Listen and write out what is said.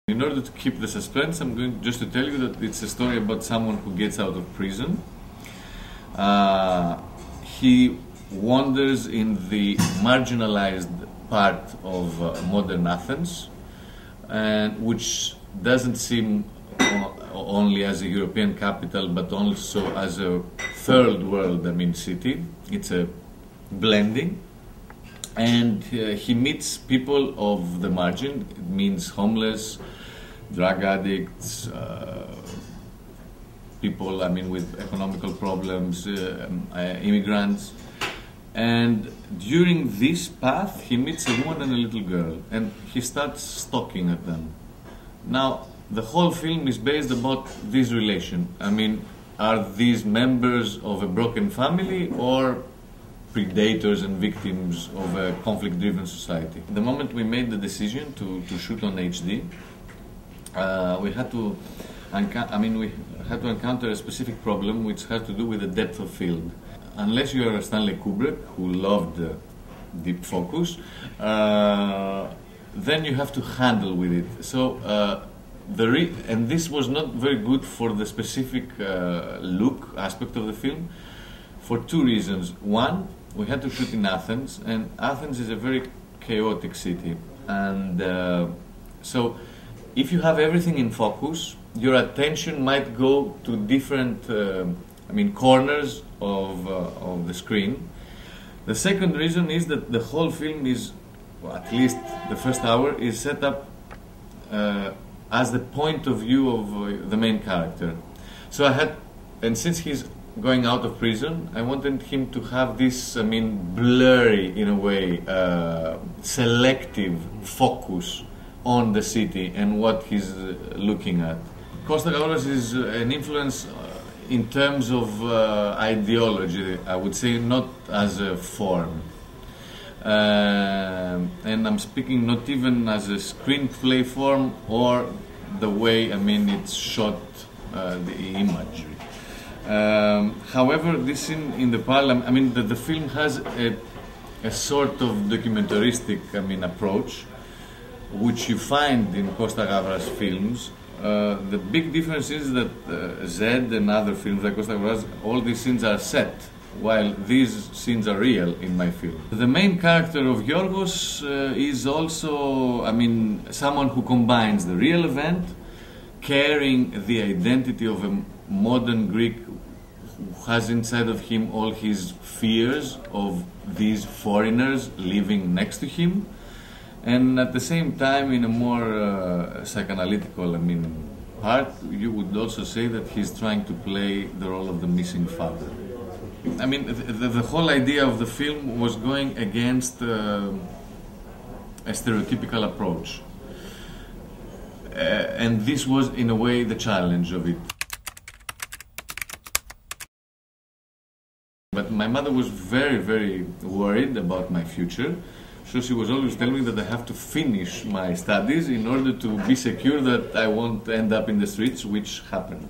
In order to keep the suspense, I'm going just to tell you that it's a story about someone who gets out of prison. He wanders in the marginalized part of modern Athens, and which doesn't seem only as a European capital, but also as a third world, city. It's a blending. And he meets people of the margin. It means homeless, drug addicts, people, with economical problems, immigrants. And during this path, he meets a woman and a little girl, and he starts stalking at them. Now, the whole film is based about this relation. Are these members of a broken family or predators and victims of a conflict-driven society? The moment we made the decision to shoot on HD, we had to encounter a specific problem which had to do with the depth of field. Unless you are Stanley Kubrick, who loved deep focus, then you have to handle with it. So, and this was not very good for the specific look aspect of the film, for two reasons. One, we had to shoot in Athens, and Athens is a very chaotic city. And so, if you have everything in focus, your attention might go to different corners of the screen. The second reason is that the whole film is, well, at least the first hour, is set up as the point of view of the main character. So and since he's going out of prison, I wanted him to have this, blurry, in a way, selective focus on the city and what he's looking at. Costa Gavras is an influence in terms of ideology, I would say, not as a form. And I'm speaking not even as a screenplay form or the way, it's shot, the imagery. However, this scene in the parliament, the film has a sort of documentaristic, approach, which you find in Costa Gavras films. The big difference is that Zed and other films like Costa Gavras, all these scenes are set, while these scenes are real in my film. The main character of Yorgos is also, someone who combines the real event, carrying the identity of a modern Greek who has inside of him all his fears of these foreigners living next to him, and at the same time, in a more psychoanalytical, part, you would also say that he's trying to play the role of the missing father. The whole idea of the film was going against a stereotypical approach. And this was, in a way, the challenge of it. But my mother was very, very worried about my future. So she was always telling me that I have to finish my studies in order to be secure that I won't end up in the streets, which happened.